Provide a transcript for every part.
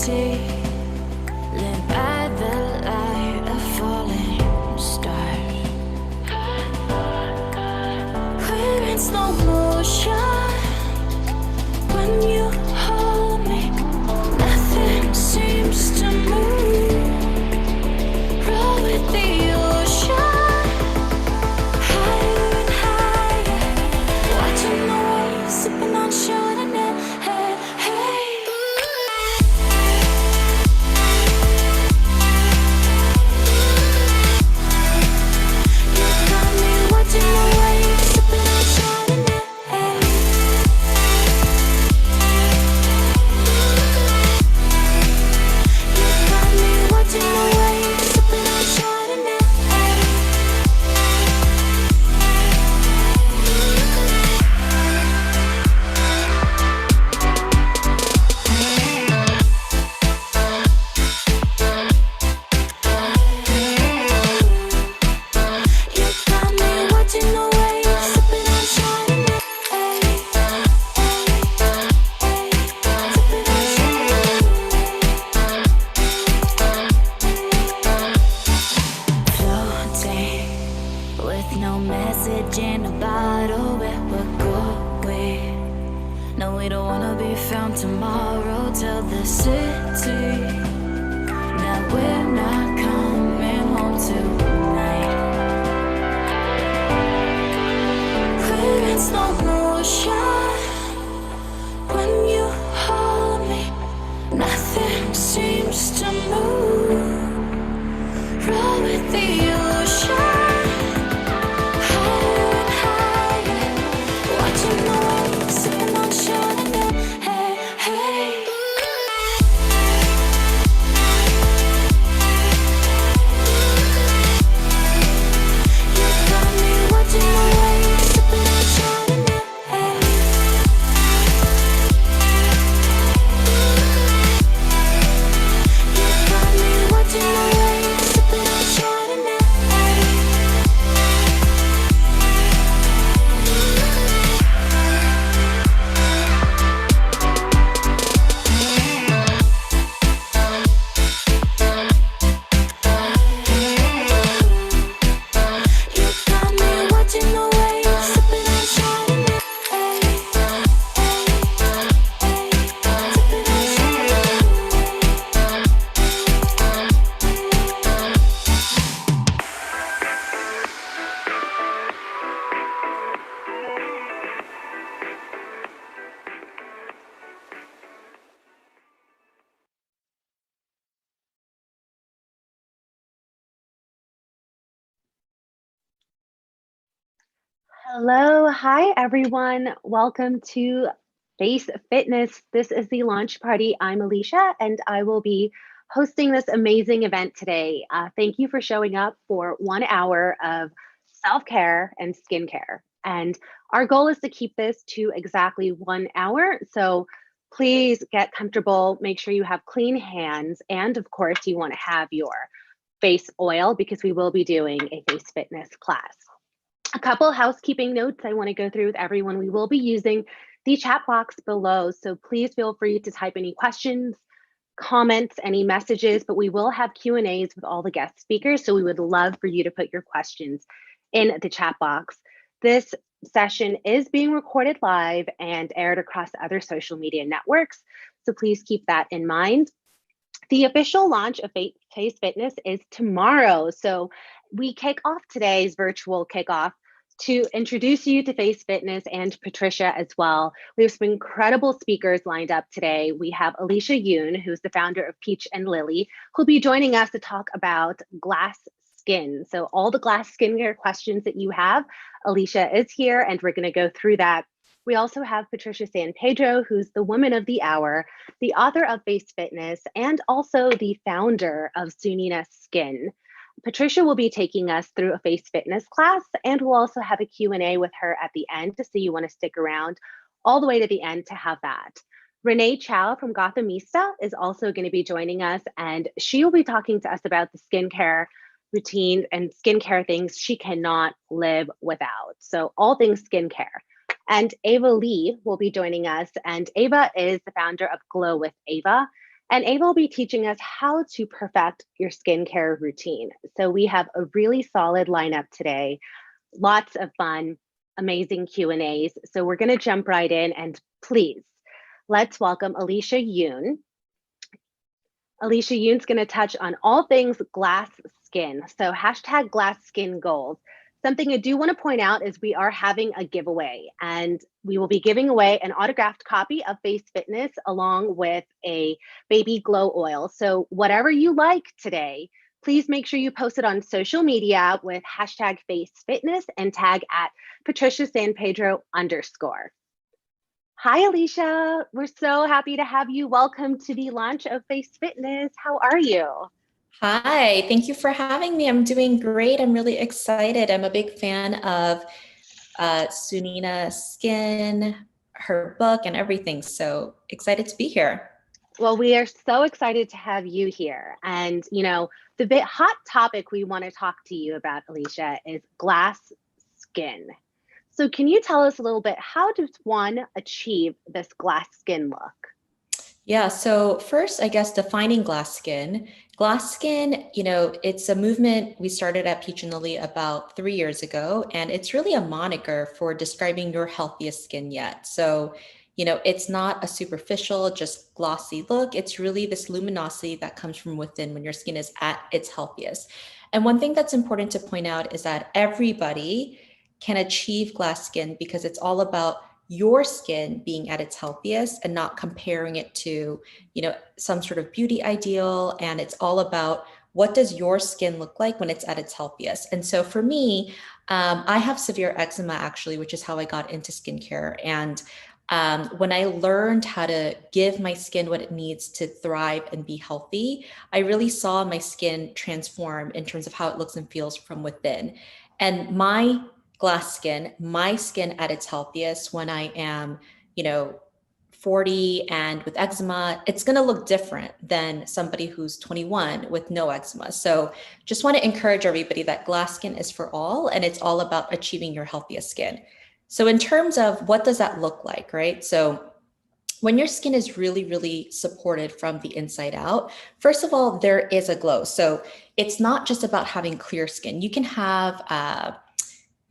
city, lit by the light of falling stars. We're in slow motion when you hold me. Nothing seems to move. Roll with the ocean, higher and higher. Watching the waves, sipping on Chardonnay. Hey, hey. You got me watching the waves, sipping on Chardonnay. You got me watching the waves, sipping on Chardonnay. You got me watching the waves, sipping on Chardonnay. Sipping on floating with no message in a bottle, where we're going. No, we don't wanna be found tomorrow. Tell the city that we're not coming home tonight. We're in slow motion when you hold me. Nothing seems to move. Roll with the ocean, higher and higher. Watching the waves, sipping on Chardonnay. Hey, hey. You got me watching the waves, sipping on Chardonnay. You got me watching the waves, sipping on Chardonnay. You got me watching the waves, sipping on Chardonnay. Sipping on Hello, hi everyone. Welcome to Face Fitness. This is the launch party. I'm Alicia and I will be hosting this amazing event today. Thank you for showing up for 1 hour of self-care and skincare. And our goal is to keep this to exactly 1 hour. So please get comfortable, make sure you have clean hands, and of course you want to have your face oil because we will be doing a face fitness class. A couple housekeeping notes I want to go through with everyone. We will be using the chat box below, so please feel free to type any questions, comments, any messages, but we will have Q&As with all the guest speakers, so we would love for you to put your questions in the chat box. This session is being recorded live and aired across other social media networks, so please keep that in mind. The official launch of Face Fitness is tomorrow, so we kick off today's virtual kickoff to introduce you to Face Fitness and Patricia as well. We have some incredible speakers lined up today. We have Alicia Yoon, who's the founder of Peach and Lily, who'll be joining us to talk about glass skin. So all the glass skincare questions that you have, Alicia is here and we're gonna go through that. We also have Patricia San Pedro, who's the woman of the hour, the author of Face Fitness, and also the founder of Sunina Skin. Patricia will be taking us through a face fitness class, and we'll also have a Q&A with her at the end, so you want to stick around all the way to the end to have that. Renée Chow from Gothamista is also going to be joining us, and she will be talking to us about the skincare routine and skincare things she cannot live without. So all things skincare. And Ava Lee will be joining us, and Ava is the founder of Glow with Ava. And Ava will be teaching us how to perfect your skincare routine. So we have a really solid lineup today, lots of fun, amazing Q&As. So we're going to jump right in, and please, let's welcome Alicia Yoon. Alicia Yoon's going to touch on all things glass skin. So hashtag glass skin goals. Something I do want to point out is we are having a giveaway, and we will be giving away an autographed copy of Face Fitness along with a baby glow oil. So whatever you like today, please make sure you post it on social media with hashtag Face Fitness and tag at Patricia San Pedro _ Hi, Alicia. We're so happy to have you. Welcome to the launch of Face Fitness. How are you? Hi, thank you for having me. I'm doing great. I'm really excited. I'm a big fan of Sunina Skin, her book, and everything. So excited to be here. Well, we are so excited to have you here. And, the bit hot topic we want to talk to you about, Alicia, is glass skin. So can you tell us a little bit, how does one achieve this glass skin look? Yeah, so first, I guess defining glass skin. Glass skin, it's a movement we started at Peach and Lily about 3 years ago, and it's really a moniker for describing your healthiest skin yet. So, it's not a superficial, just glossy look. It's really this luminosity that comes from within when your skin is at its healthiest. And one thing that's important to point out is that everybody can achieve glass skin because it's all about your skin being at its healthiest and not comparing it to, some sort of beauty ideal. And it's all about, what does your skin look like when it's at its healthiest? And so for me, I have severe eczema actually, which is how I got into skincare. And when I learned how to give my skin what it needs to thrive and be healthy, I really saw my skin transform in terms of how it looks and feels from within. And my skin at its healthiest when I am, 40 and with eczema, it's going to look different than somebody who's 21 with no eczema. So just want to encourage everybody that glass skin is for all, and it's all about achieving your healthiest skin. So in terms of what does that look like, right? So when your skin is really, really supported from the inside out, first of all, there is a glow. So it's not just about having clear skin. You can have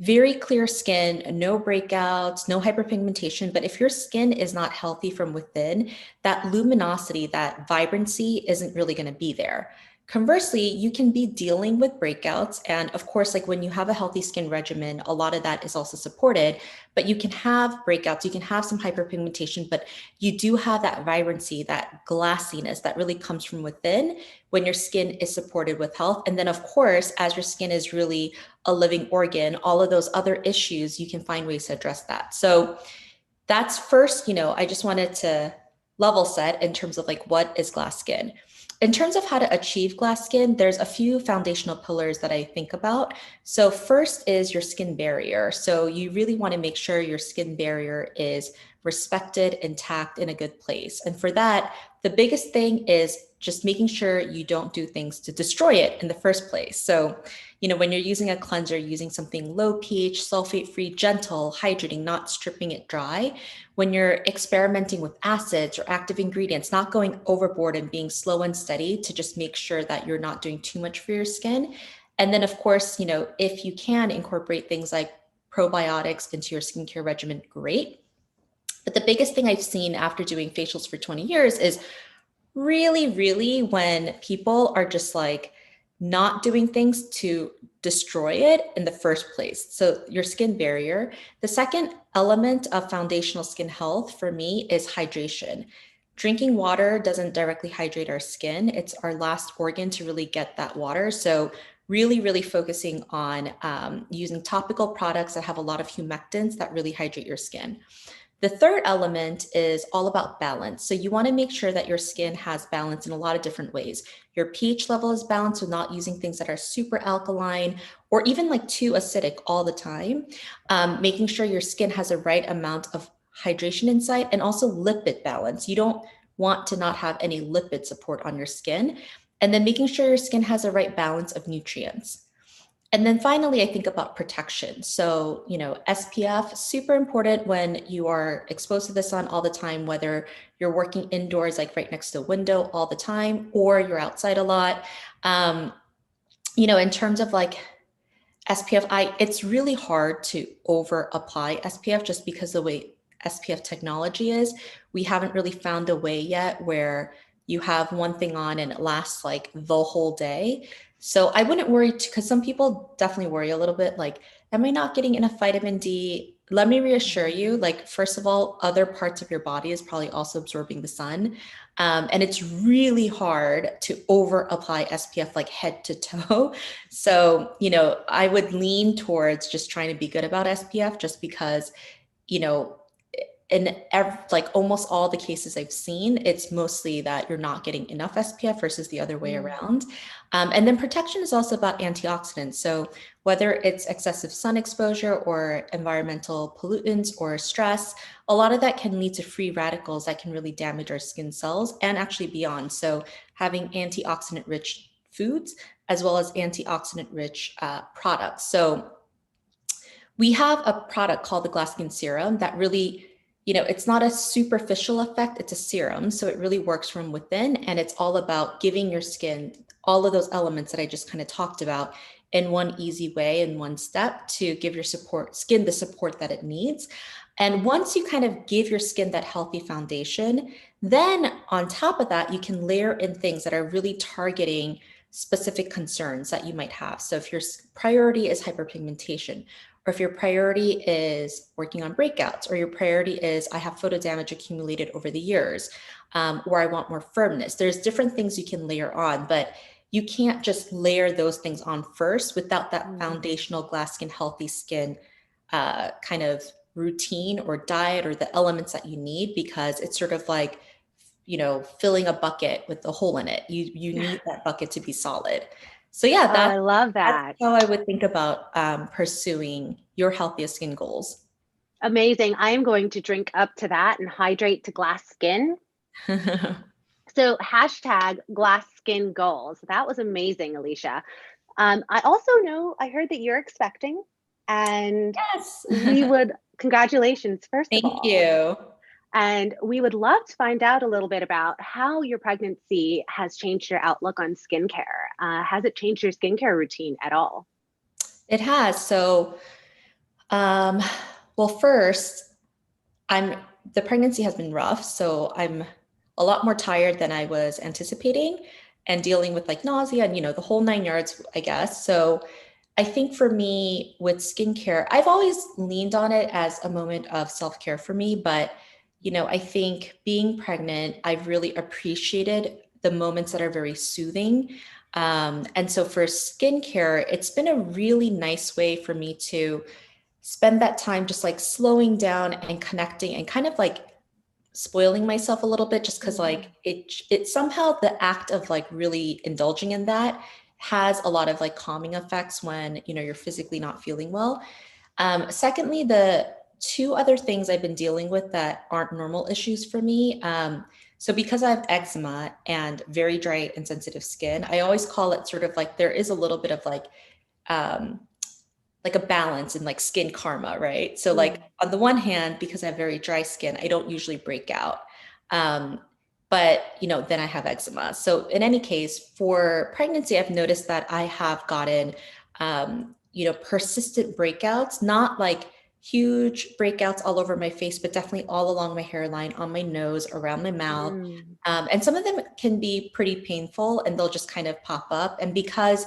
very clear skin, no breakouts, no hyperpigmentation. But if your skin is not healthy from within, that luminosity, that vibrancy isn't really going to be there. Conversely, you can be dealing with breakouts. And of course, like when you have a healthy skin regimen, a lot of that is also supported, but you can have breakouts, you can have some hyperpigmentation, but you do have that vibrancy, that glassiness that really comes from within when your skin is supported with health. And then of course, as your skin is really a living organ, all of those other issues, you can find ways to address that. So that's first, I just wanted to level set in terms of like, what is glass skin? In terms of how to achieve glass skin, there's a few foundational pillars that I think about. So first is your skin barrier. So you really want to make sure your skin barrier is respected, intact, in a good place. And for that, the biggest thing is just making sure you don't do things to destroy it in the first place. So, when you're using a cleanser, using something low pH, sulfate-free, gentle, hydrating, not stripping it dry. When you're experimenting with acids or active ingredients, not going overboard and being slow and steady to just make sure that you're not doing too much for your skin. And then of course, if you can incorporate things like probiotics into your skincare regimen, great. But the biggest thing I've seen after doing facials for 20 years is really, really when people are just like not doing things to destroy it in the first place. So your skin barrier. The second element of foundational skin health for me is hydration. Drinking water doesn't directly hydrate our skin. It's our last organ to really get that water. So really, really focusing on using topical products that have a lot of humectants that really hydrate your skin. The third element is all about balance. So you want to make sure that your skin has balance in a lot of different ways. Your pH level is balanced, so not using things that are super alkaline or even like too acidic all the time. Making sure your skin has the right amount of hydration inside, and also lipid balance. You don't want to not have any lipid support on your skin. And then making sure your skin has the right balance of nutrients. And then finally, I think about protection. So, SPF, super important when you are exposed to the sun all the time, whether you're working indoors, like right next to a window all the time, or you're outside a lot. In terms of like SPF, it's really hard to over apply SPF just because the way SPF technology is. We haven't really found a way yet where you have one thing on and it lasts like the whole day. So I wouldn't worry because some people definitely worry a little bit like, am I not getting enough vitamin D? Let me reassure you, like, first of all, other parts of your body is probably also absorbing the sun. And it's really hard to over apply SPF like head to toe. So, I would lean towards just trying to be good about SPF just because, you know, like almost all the cases I've seen, it's mostly that you're not getting enough SPF versus the other way around. And then protection is also about antioxidants. So whether it's excessive sun exposure or environmental pollutants or stress, a lot of that can lead to free radicals that can really damage our skin cells and actually beyond. So having antioxidant rich foods as well as antioxidant rich products. So we have a product called the Glass Skin Serum that really, it's not a superficial effect, it's a serum. So it really works from within, and it's all about giving your skin all of those elements that I just kind of talked about in one easy way, in one step, to give your skin the support that it needs. And once you kind of give your skin that healthy foundation, then on top of that, you can layer in things that are really targeting specific concerns that you might have. So if your priority is hyperpigmentation, or if your priority is working on breakouts, or your priority is I have photo damage accumulated over the years, or I want more firmness, there's different things you can layer on, but you can't just layer those things on first without that foundational glass skin, healthy skin kind of routine or diet or the elements that you need, because it's sort of like, filling a bucket with a hole in it. You need that bucket to be solid. So yeah, I love that. that's how I would think about pursuing your healthiest skin goals. Amazing. I am going to drink up to that and hydrate to glass skin. So hashtag glass skin goals. That was amazing, Alicia. I also know, I heard that you're expecting, and Yes. congratulations, first of all. Thank you. And we would love to find out a little bit about how your pregnancy has changed your outlook on skincare. Has it changed your skincare routine at all? It has. So, well, first, the pregnancy has been rough. So I'm a lot more tired than I was anticipating and dealing with like nausea and, the whole 9 yards, I guess. So I think for me with skincare, I've always leaned on it as a moment of self-care for me, but I think being pregnant, I've really appreciated the moments that are very soothing. And so for skincare, it's been a really nice way for me to spend that time just like slowing down and connecting and kind of like spoiling myself a little bit, just because like it somehow the act of like really indulging in that has a lot of like calming effects when, you're physically not feeling well. Secondly, the two other things I've been dealing with that aren't normal issues for me. So because I have eczema and very dry and sensitive skin, I always call it sort of like there is a little bit of like a balance in like skin karma, right? So like on the one hand, because I have very dry skin, I don't usually break out. But then I have eczema. So in any case, for pregnancy, I've noticed that I have gotten persistent breakouts, not like huge breakouts all over my face, but definitely all along my hairline, on my nose, around my mouth. And some of them can be pretty painful and they'll just kind of pop up. And because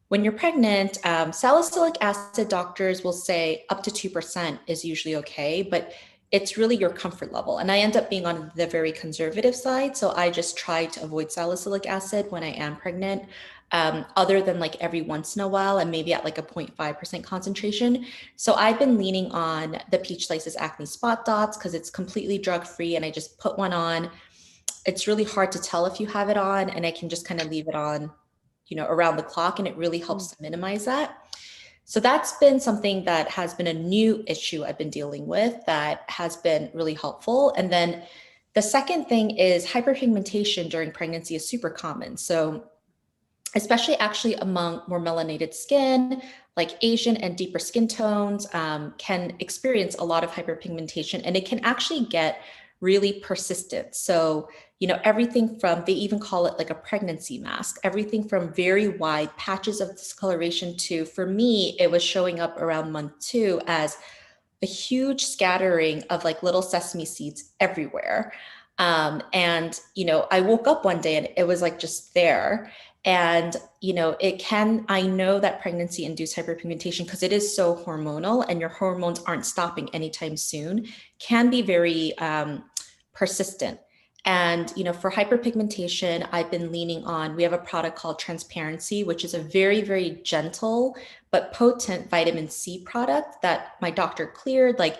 when you're pregnant, salicylic acid doctors will say up to 2% is usually okay, but it's really your comfort level. And I end up being on the very conservative side. So I just try to avoid salicylic acid when I am pregnant, other than like every once in a while and maybe at like a 0.5% concentration. So I've been leaning on the Peach Slices Acne Spot Dots because it's completely drug-free and I just put one on. It's really hard to tell if you have it on, and I can just kind of leave it on, around the clock, and it really helps to minimize that. So that's been something that has been a new issue I've been dealing with that has been really helpful. And then the second thing is hyperpigmentation during pregnancy is super common. So especially actually among more melanated skin, like Asian and deeper skin tones, can experience a lot of hyperpigmentation, and it can actually get really persistent. So, everything from, they even call it like a pregnancy mask, everything from very wide patches of discoloration to, for me, it was showing up around month 2 as a huge scattering of like little sesame seeds everywhere. And, I woke up one day and it was like just there. And, I know that pregnancy induced hyperpigmentation, because it is so hormonal and your hormones aren't stopping anytime soon, can be very persistent. And, for hyperpigmentation, I've been leaning on, we have a product called Transparency, which is a very, very gentle but potent vitamin C product that my doctor cleared. Like,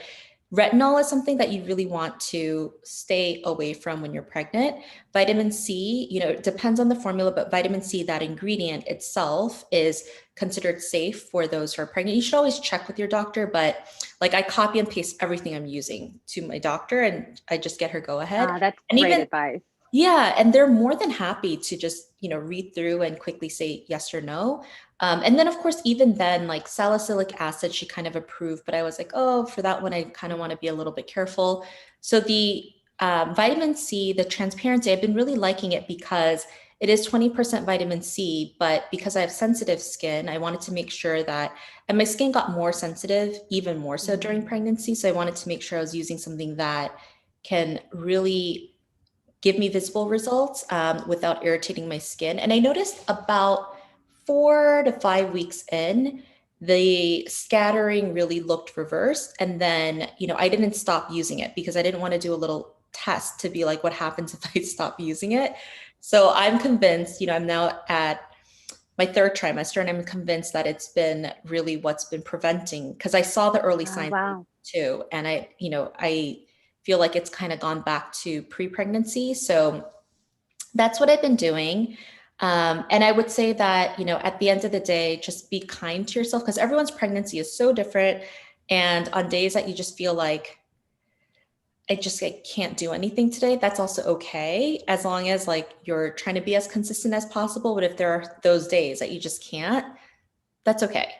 retinol is something that you really want to stay away from when you're pregnant. Vitamin C, it depends on the formula, but vitamin C, that ingredient itself, is considered safe for those who are pregnant. You should always check with your doctor, but like, I copy and paste everything I'm using to my doctor and I just get her go ahead. That's And great even advice. yeah, and they're more than happy to just, read through and quickly say yes or no. And then, of course, even then, like salicylic acid, she kind of approved, but I was like, oh, for that one, I kind of want to be a little bit careful. So the vitamin C, the Transparency, I've been really liking it because it is 20% vitamin C, but because I have sensitive skin, I wanted to make sure that, and my skin got more sensitive, even more so during pregnancy. So I wanted to make sure I was using something that can really give me visible results without irritating my skin. And I noticed about 4 to 5 weeks in, the scattering really looked reversed. And then, I didn't stop using it because I didn't want to do a little test to be like, what happens if I stop using it? So I'm convinced, I'm now at my 3rd trimester, and I'm convinced that it's been really what's been preventing, because I saw the early signs Wow. too. And I feel like it's kind of gone back to pre-pregnancy. So that's what I've been doing. And I would say that, at the end of the day, just be kind to yourself, because everyone's pregnancy is so different. And on days that you just feel like, I can't do anything today, that's also okay, as long as like you're trying to be as consistent as possible. But if there are those days that you just can't, that's okay.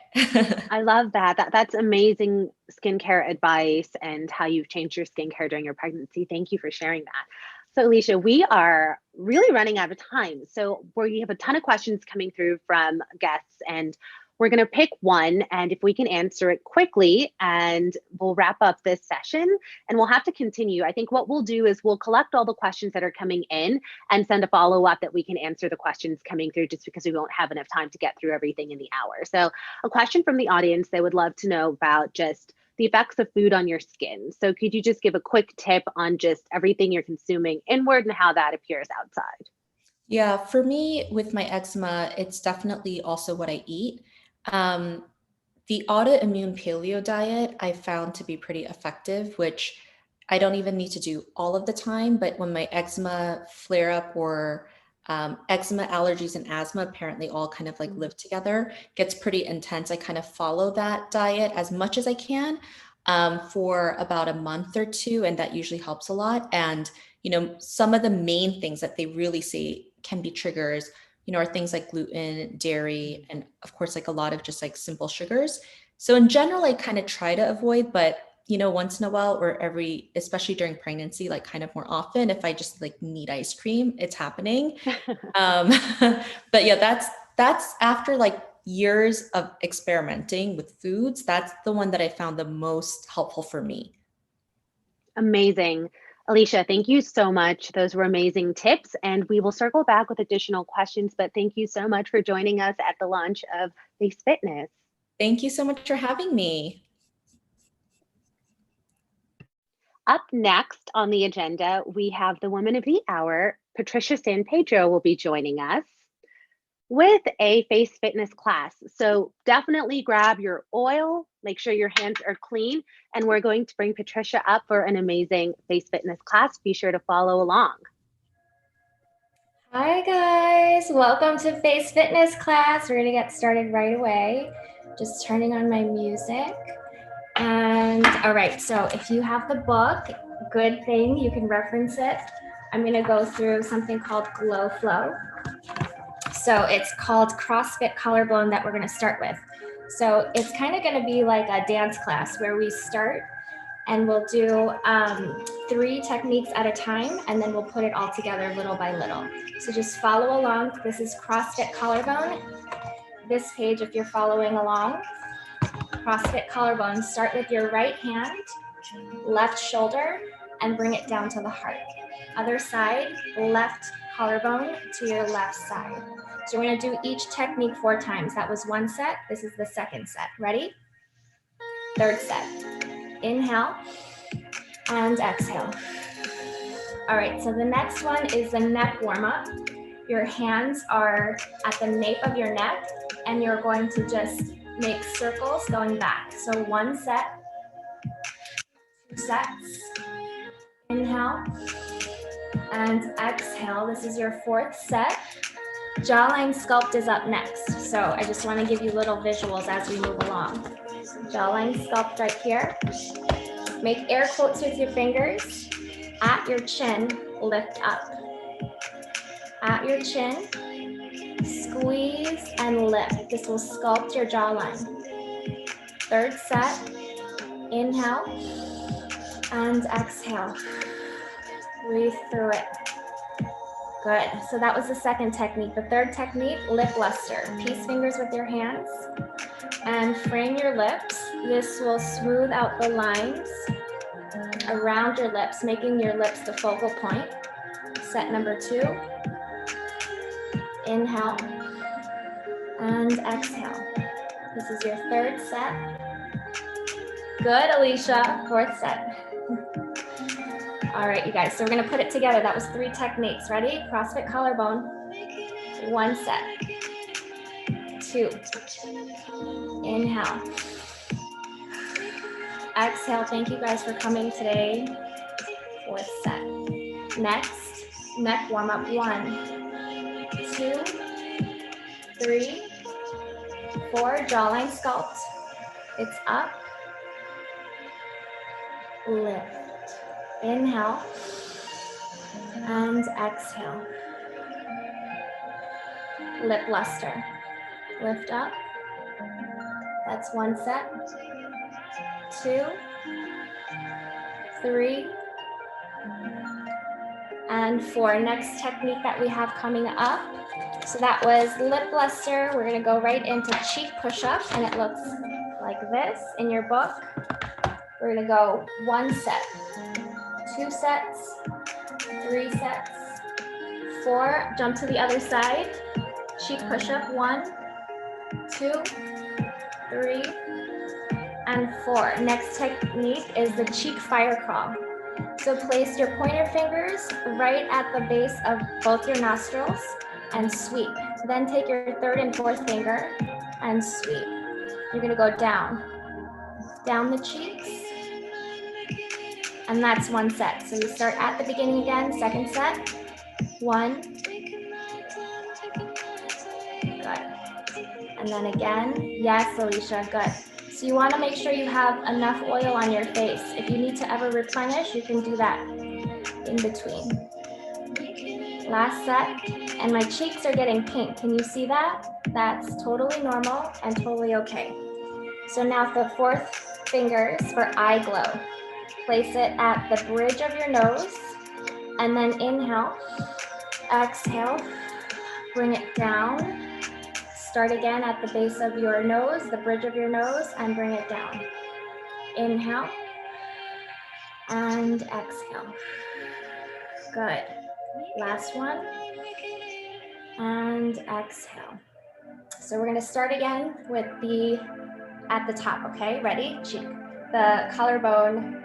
I love that. That's amazing skincare advice and how you've changed your skincare during your pregnancy. Thank you for sharing that. So, Alicia, we are really running out of time. So, we have a ton of questions coming through from guests, and we're going to pick one. And if we can answer it quickly, and we'll wrap up this session, and we'll have to continue. I think what we'll do is we'll collect all the questions that are coming in and send a follow up that we can answer the questions coming through, just because we won't have enough time to get through everything in the hour. So, a question from the audience, they would love to know about just the effects of food on your skin. So could you just give a quick tip on just everything you're consuming inward and how that appears outside? Yeah, for me with my eczema, it's definitely also what I eat. Um, the autoimmune paleo diet I found to be pretty effective, which I don't even need to do all of the time, but when my eczema flare up, or eczema, allergies, and asthma apparently all kind of like live together, gets pretty intense. I kind of follow that diet as much as I can for about a month or two, and that usually helps a lot. And some of the main things that they really say can be triggers, are things like gluten, dairy, and of course, like a lot of just like simple sugars. So in general, I kind of try to avoid, but once in a while, or especially during pregnancy, like kind of more often, if I just like need ice cream, it's happening. But yeah, that's after like years of experimenting with foods, that's the one that I found the most helpful for me. Amazing. Alicia, thank you so much. Those were amazing tips, and we will circle back with additional questions, but thank you so much for joining us at the launch of Face Fitness. Thank you so much for having me. Up next on the agenda, we have the woman of the hour. Patricia San Pedro will be joining us with a face fitness class. So definitely grab your oil, make sure your hands are clean, and we're going to bring Patricia up for an amazing face fitness class. Be sure to follow along. Hi guys, welcome to Face Fitness class. We're gonna get started right away. Just turning on my music. And all right, so if you have the book, good thing, you can reference it. I'm gonna go through something called Glow Flow. So it's called CrossFit Collarbone that we're going to start with. So it's kind of going to be like a dance class where we start and we'll do 3 techniques at a time, and then we'll put it all together little by little. So just follow along. This is CrossFit Collarbone. This page, if you're following along, CrossFit Collarbone, start with your right hand, left shoulder, and bring it down to the heart. Other side, left collarbone to your left side. So we're going to do each technique 4 times. That was 1 set. This is the 2nd set. Ready? 3rd set. Inhale and exhale. All right, so the next one is the neck warm-up. Your hands are at the nape of your neck, and you're going to just make circles going back. So 1 set, 2 sets. Inhale and exhale. This is your 4th set. Jawline sculpt is up next. So I just want to give you little visuals as we move along. Jawline sculpt right here. Make air quotes with your fingers. At your chin, lift up. At your chin, squeeze and lift. This will sculpt your jawline. 3rd set, inhale and exhale. Breathe through it. Good. So that was the 2nd technique. The 3rd technique, lip luster. Peace fingers with your hands and frame your lips. This will smooth out the lines around your lips, making your lips the focal point. Set number 2. Inhale and exhale. This is your 3rd set. Good, Alicia. 4th set. All right, you guys, so we're gonna put it together. That was 3 techniques. Ready? CrossFit Collarbone. 1 set. 2. Inhale. Exhale. Thank you guys for coming today. 4th set. Next, neck warm up. 1, 2, 3, 4. Jawline sculpt. It's up. Lift. Inhale and exhale. Lip luster. Lift up. That's 1 set. 2, 3, and 4. Next technique that we have coming up. So that was lip luster. We're going to go right into cheek push-up, and it looks like this in your book. We're going to go 1 set, 2 sets, 3 sets, 4. Jump to the other side. Cheek push-up. 1, 2, 3, and 4. Next technique is the cheek fire crawl. So place your pointer fingers right at the base of both your nostrils and sweep. Then take your 3rd and 4th finger and sweep. You're gonna go down the cheeks, and that's 1 set. So you start at the beginning again, 2nd set. 1, good. And then again, yes, Alicia, good. So you wanna make sure you have enough oil on your face. If you need to ever replenish, you can do that in between. Last set, and my cheeks are getting pink. Can you see that? That's totally normal and totally okay. So now the 4th fingers for eye glow. Place it at the bridge of your nose, and then inhale, exhale, bring it down. Start again at the base of your nose, the bridge of your nose, and bring it down. Inhale and exhale. Good. Last one. And exhale. So we're going to start again with at the top, okay? Ready? Cheek. The collarbone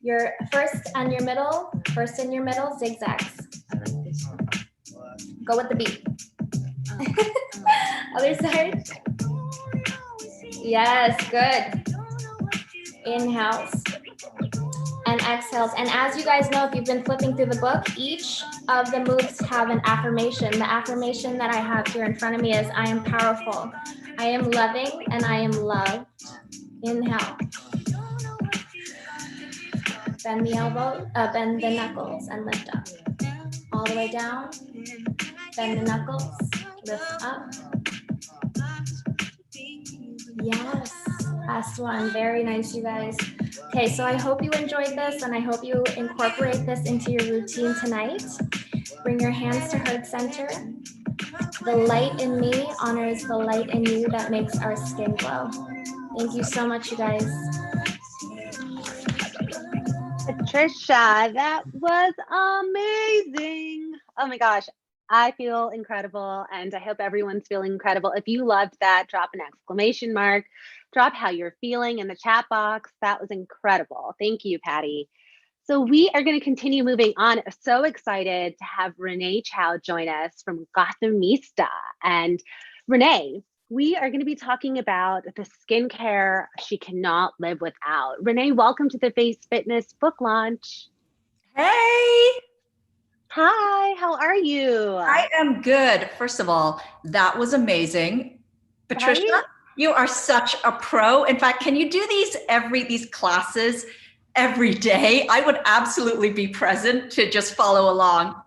Your first and your middle, zigzags. Go with the beat. Other side. Yes, good. Inhales and exhales. And as you guys know, if you've been flipping through the book, each of the moves have an affirmation. The affirmation that I have here in front of me is, I am powerful, I am loving, and I am loved. Inhale. Bend the elbow, bend the knuckles and lift up. All the way down. Bend the knuckles, lift up. Yes, last one. Very nice, you guys. Okay, so I hope you enjoyed this and I hope you incorporate this into your routine tonight. Bring your hands to heart center. The light in me honors the light in you that makes our skin glow. Thank you so much, you guys. Patricia, that was amazing. Oh my gosh, I feel incredible, and I hope everyone's feeling incredible. If you loved that, drop an exclamation mark, drop how you're feeling in the chat box. That was incredible. Thank you, Patty. So we are going to continue moving on. So excited to have Renée Chow join us from Gothamista. And Renée, we are going to be talking about the skincare she cannot live without. Renée, welcome to the Face Fitness book launch. Hey! Hi, how are you? I am good. First of all, that was amazing. Patricia, Right? you are such a pro. In fact, can you do these classes every day? I would absolutely be present to just follow along.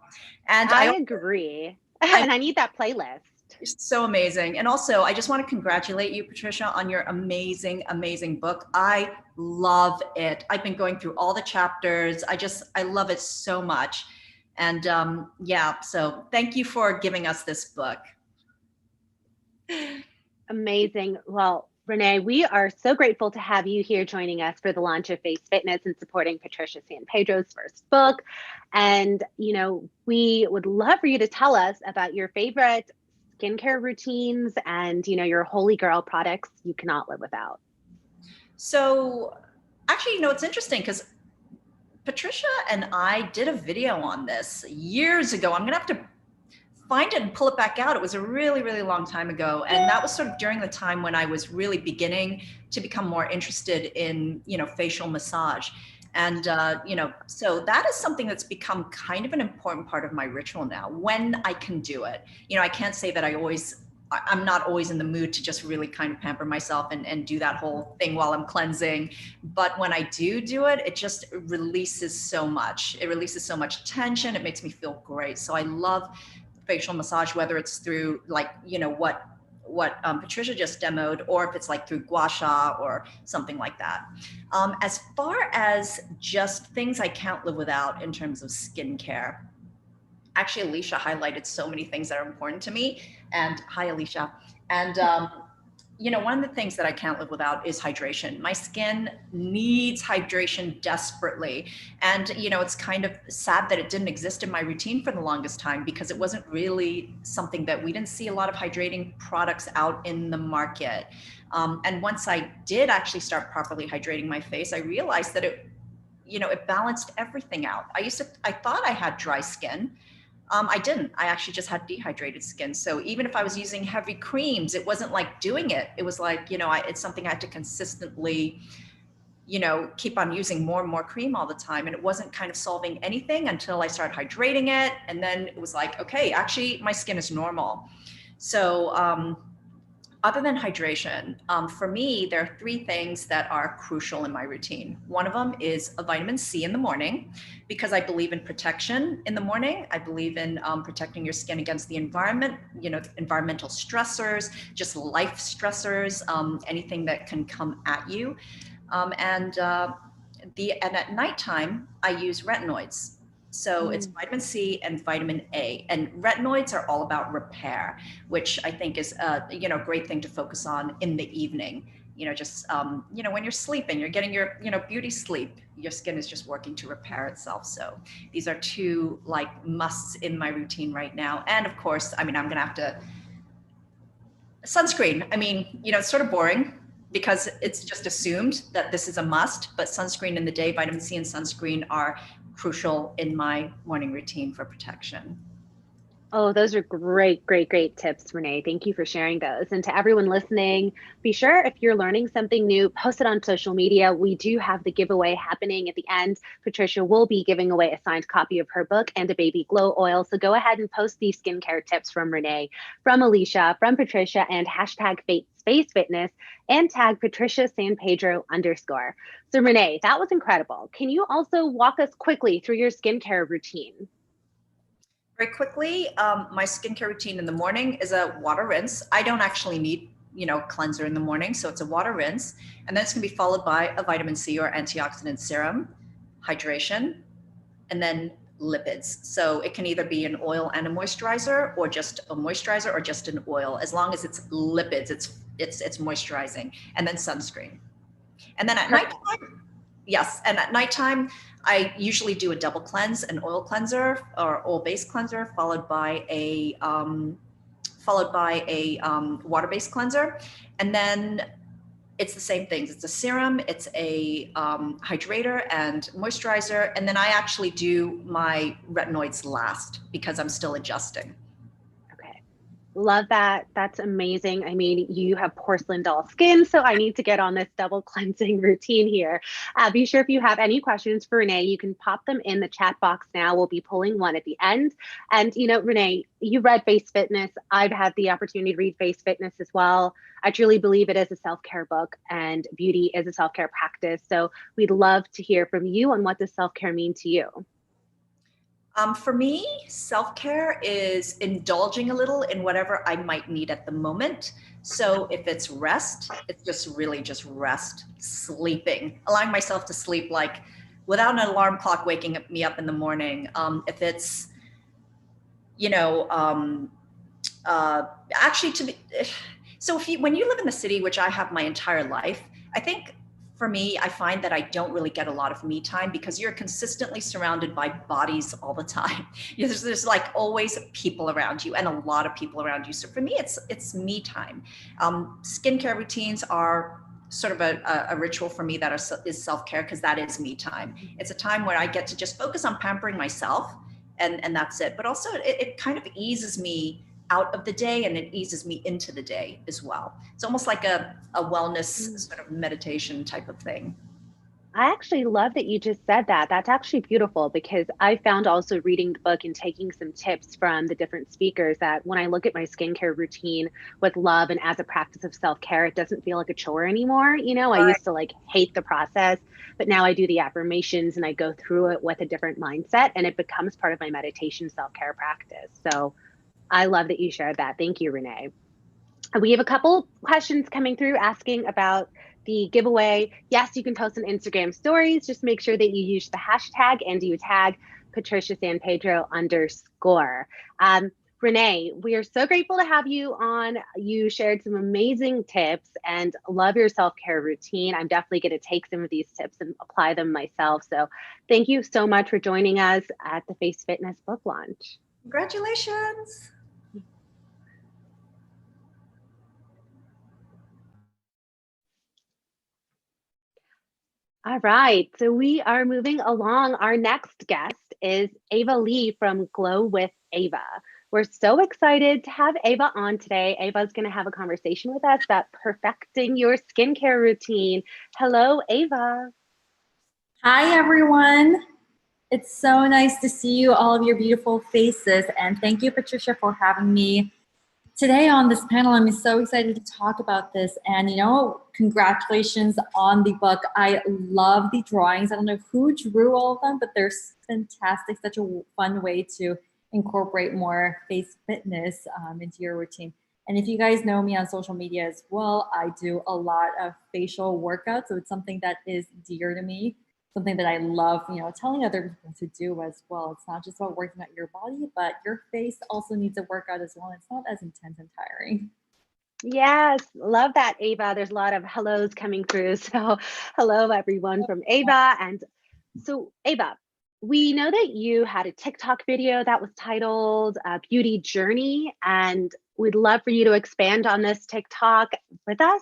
And I agree. And I need that playlist. It's so amazing. And also, I just want to congratulate you, Patricia, on your amazing, amazing book. I love it. I've been going through all the chapters. I love it so much. And yeah, so thank you for giving us this book. Amazing. Well, Renée, we are so grateful to have you here joining us for the launch of Face Fitness and supporting Patricia San Pedro's first book. And, you know, we would love for you to tell us about your favorite skincare routines and, you know, your holy grail products you cannot live without. So actually, you know, it's interesting because Patricia and I did a video on this years ago. I'm going to have to find it and pull it back out. It was a really, really long time ago. And that was sort of during the time when I was really beginning to become more interested in, you know, facial massage. And, you know, so that is something that's become kind of an important part of my ritual now when I can do it. You know, I can't say that I'm not always in the mood to just really kind of pamper myself and do that whole thing while I'm cleansing. But when I do it, it just releases so much. It releases so much tension. It makes me feel great. So I love facial massage, whether it's through like, you know, what Patricia just demoed, or if it's like through gua sha or something like that. As far as just things I can't live without in terms of skincare, actually, Alicia highlighted so many things that are important to me. And hi, Alicia. And, you know, one of the things that I can't live without is hydration. My skin needs hydration desperately. And, you know, it's kind of sad that it didn't exist in my routine for the longest time because it wasn't really something that we didn't see a lot of hydrating products out in the market. And once I did actually start properly hydrating my face, I realized that it balanced everything out. I thought I had dry skin. I didn't. I actually just had dehydrated skin. So even if I was using heavy creams, it wasn't like doing it. It was like, you know, it's something I had to consistently, you know, keep on using more and more cream all the time. And it wasn't kind of solving anything until I started hydrating it. And then it was like, okay, actually my skin is normal. So, other than hydration, for me, there are three things that are crucial in my routine. One of them is a vitamin C in the morning, because I believe in protection in the morning. I believe in protecting your skin against the environment, you know, environmental stressors, just life stressors, anything that can come at you. And at nighttime, I use retinoids. So it's vitamin C and vitamin A, and retinoids are all about repair, which I think is you know, a great thing to focus on in the evening. You know, just you know, when you're sleeping, you're getting your, you know, beauty sleep, your skin is just working to repair itself. So these are two like musts in my routine right now. And of course, I mean, I'm gonna have to sunscreen. I mean, you know, it's sort of boring, because it's just assumed that this is a must, but sunscreen in the day, vitamin C and sunscreen are crucial in my morning routine for protection. Oh, those are great, great, great tips, Renee. Thank you for sharing those. And to everyone listening, be sure if you're learning something new, post it on social media. We do have the giveaway happening at the end. Patricia will be giving away a signed copy of her book and a baby glow oil. So go ahead and post these skincare tips from Renee, from Alicia, from Patricia, and hashtag Space Fitness and tag Patricia San Pedro _. So Renee, that was incredible. Can you also walk us quickly through your skincare routine? Very quickly, my skincare routine in the morning is a water rinse. I don't actually need, cleanser in the morning, so it's a water rinse. And then it's gonna be followed by a vitamin C or antioxidant serum, hydration, and then lipids. So it can either be an oil and a moisturizer, or just a moisturizer, or just an oil. As long as it's lipids, it's moisturizing. And then sunscreen. And then at nighttime, yes, and at nighttime, I usually do a double cleanse, an oil cleanser or oil-based cleanser, followed by a water-based cleanser, and then it's the same things. It's a serum, it's a hydrator and moisturizer, and then I actually do my retinoids last because I'm still adjusting. Love that. That's amazing. I mean, you have porcelain doll skin, so I need to get on this double cleansing routine here. Be sure if you have any questions for Renee, you can pop them in the chat box now. We'll be pulling one at the end. And, Renee, you read Face Fitness. I've had the opportunity to read Face Fitness as well. I truly believe it is a self-care book and beauty is a self-care practice. So we'd love to hear from you on what does self-care mean to you? For me, self-care is indulging a little in whatever I might need at the moment. So if it's rest, it's just really just rest, sleeping, allowing myself to sleep like without an alarm clock waking me up in the morning. If it's, actually so when you live in the city, which I have my entire life, I think for me, I find that I don't really get a lot of me time because you're consistently surrounded by bodies all the time. There's like always people around you and a lot of people around you. So for me, it's me time. Skincare routines are sort of a ritual for me that is self-care because that is me time. It's a time where I get to just focus on pampering myself and that's it. But also it kind of eases me out of the day and it eases me into the day as well. It's almost like a wellness sort of meditation type of thing. I actually love that you just said that. That's actually beautiful because I found also reading the book and taking some tips from the different speakers that when I look at my skincare routine with love and as a practice of self-care, it doesn't feel like a chore anymore. I used to hate the process, but now I do the affirmations and I go through it with a different mindset and it becomes part of my meditation self-care practice. So I love that you shared that. Thank you, Renee. We have a couple questions coming through asking about the giveaway. Yes, you can post on Instagram stories. Just make sure that you use the hashtag and you tag Patricia San Pedro _. Renee, we are so grateful to have you on. You shared some amazing tips and love your self-care routine. I'm definitely going to take some of these tips and apply them myself. So thank you so much for joining us at the Face Fitness book launch. Congratulations. All right, so we are moving along. Our next guest is Ava Lee from Glow with Ava. We're so excited to have Ava on today. Ava's going to have a conversation with us about perfecting your skincare routine. Hello, Ava. Hi, everyone. It's so nice to see you, all of your beautiful faces. And thank you, Patricia, for having me today on this panel. I'm so excited to talk about this. And, congratulations on the book. I love the drawings. I don't know who drew all of them, but they're fantastic. Such a fun way to incorporate more face fitness into your routine. And if you guys know me on social media as well, I do a lot of facial workouts. So it's something that is dear to me, something that I love, telling other people to do as well. It's not just about working out your body, but your face also needs a workout as well. It's not as intense and tiring. Yes, love that, Ava. There's a lot of hellos coming through. So hello, everyone from Ava. And so Ava, we know that you had a TikTok video that was titled Beauty Journey, and we'd love for you to expand on this TikTok with us.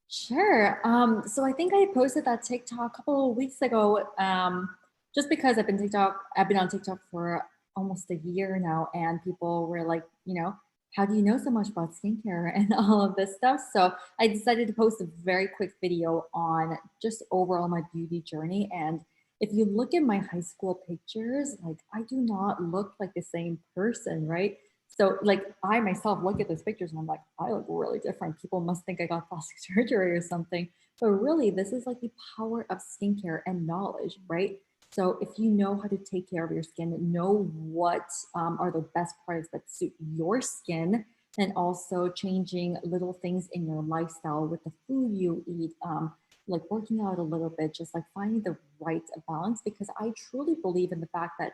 Sure. So I think I posted that TikTok a couple of weeks ago. Just because I've been on TikTok for almost a year now, and people were like, how do you know so much about skincare and all of this stuff? So I decided to post a very quick video on just overall my beauty journey. And if you look at my high school pictures, like I do not look like the same person, right? So like I myself look at those pictures and I'm like, I look really different. People must think I got plastic surgery or something. But really, this is like the power of skincare and knowledge, right? So if you know how to take care of your skin, know what are the best products that suit your skin, and also changing little things in your lifestyle with the food you eat, like working out a little bit, just like finding the right balance. Because I truly believe in the fact that,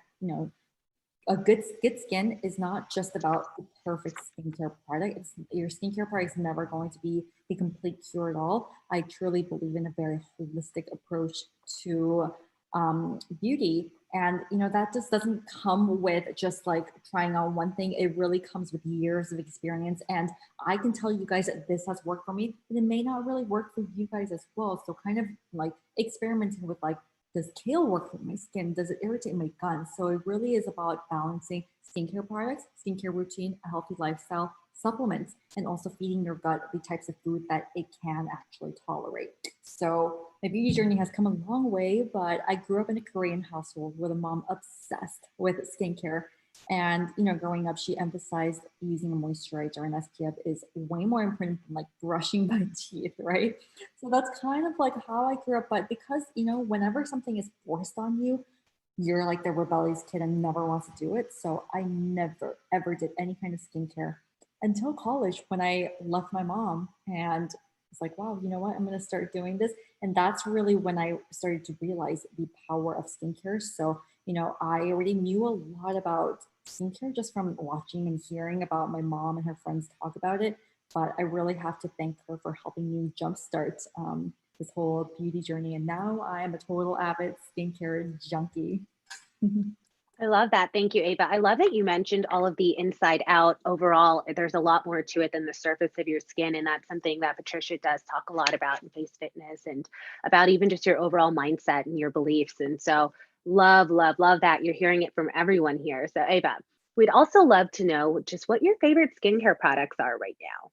a good skin is not just about the perfect skincare product. Your skincare product is never going to be the complete cure at all. I truly believe in a very holistic approach to beauty, and that just doesn't come with just like trying on one thing. It really comes with years of experience, and I can tell you guys that this has worked for me, but it may not really work for you guys as well. So kind of like experimenting with like, does kale work for my skin? Does it irritate my gums? So it really is about balancing skincare products, skincare routine, a healthy lifestyle, supplements, and also feeding your gut the types of food that it can actually tolerate. So my beauty journey has come a long way, but I grew up in a Korean household with a mom obsessed with skincare. And growing up, she emphasized using a moisturizer and SPF is way more important than like brushing my teeth, right? So that's kind of like how I grew up. But because, whenever something is forced on you, you're like the rebellious kid and never wants to do it. So I never, ever did any kind of skincare until college when I left my mom and was like, wow, you know what? I'm going to start doing this. And that's really when I started to realize the power of skincare. So, I already knew a lot about skincare just from watching and hearing about my mom and her friends talk about it. But I really have to thank her for helping me jumpstart this whole beauty journey. And now I am a total avid skincare junkie. I love that. Thank you, Ava. I love that you mentioned all of the inside out. Overall, there's a lot more to it than the surface of your skin. And that's something that Patricia does talk a lot about in Face Fitness, and about even just your overall mindset and your beliefs. And so love, love, love that you're hearing it from everyone here. So Ava, we'd also love to know just what your favorite skincare products are right now.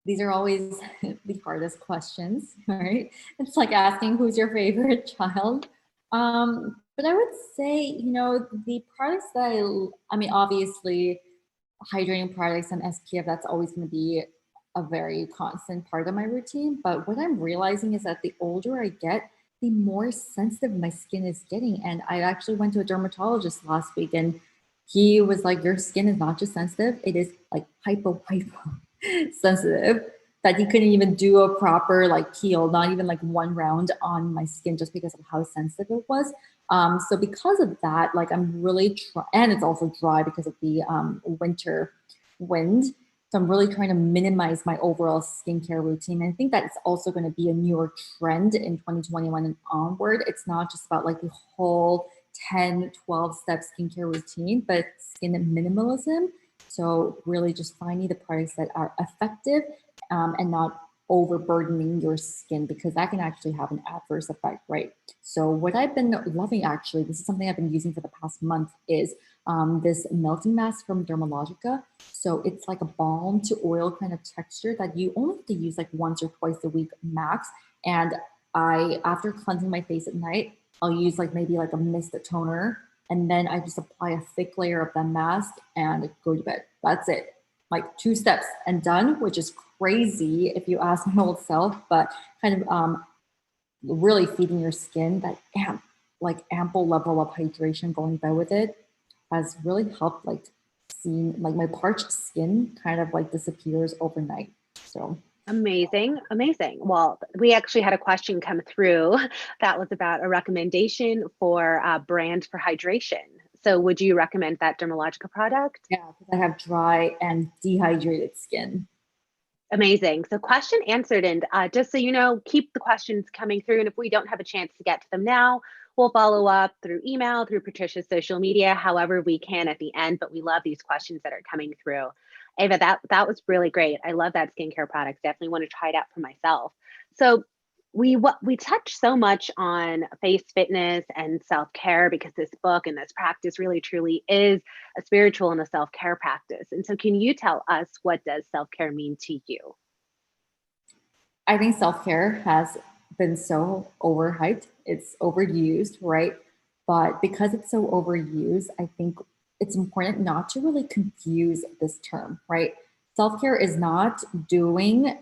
These are always the hardest questions, right? It's like asking who's your favorite child. But I would say, the products that I mean, obviously, hydrating products and SPF, that's always going to be a very constant part of my routine. But what I'm realizing is that the older I get, the more sensitive my skin is getting. And I actually went to a dermatologist last week, and he was like, your skin is not just sensitive, it is like hypo sensitive, that he couldn't even do a proper like peel, not even like one round on my skin, just because of how sensitive it was. So because of that, like I'm really and it's also dry because of the winter wind. So I'm really trying to minimize my overall skincare routine. And I think that it's also going to be a newer trend in 2021 and onward. It's not just about like the whole 10, 12 step skincare routine, but skin minimalism. So really just finding the products that are effective and not overburdening your skin, because that can actually have an adverse effect, right? So what I've been loving, actually, this is something I've been using for the past month, is this melting mask from Dermalogica. So it's like a balm to oil kind of texture that you only have to use like once or twice a week max. And after cleansing my face at night, I'll use like maybe like a mist toner, and then I just apply a thick layer of that mask and go to bed. That's it. Like 2 steps and done, which is crazy if you ask my old self, but kind of really feeding your skin that ample level of hydration going by with it has really helped, like seeing like my parched skin kind of like disappears overnight. So Amazing, amazing. Well, we actually had a question come through that was about a recommendation for a brand for hydration. So would you recommend that Dermalogica product? yeah, because I have dry and dehydrated skin. Amazing. So question answered. And just so you know, keep the questions coming through. And if we don't have a chance to get to them now, we'll follow up through email, through Patricia's social media, however we can at the end. But we love these questions that are coming through. Ava, that was really great. I love that skincare product. Definitely want to try it out for myself. So we touch so much on face fitness and self-care because this book and this practice really truly is a spiritual and a self-care practice. And so can you tell us, what does self-care mean to you? I think self-care has been so overhyped. It's overused, right? But because it's so overused, I think it's important not to really confuse this term, right? Self-care is not doing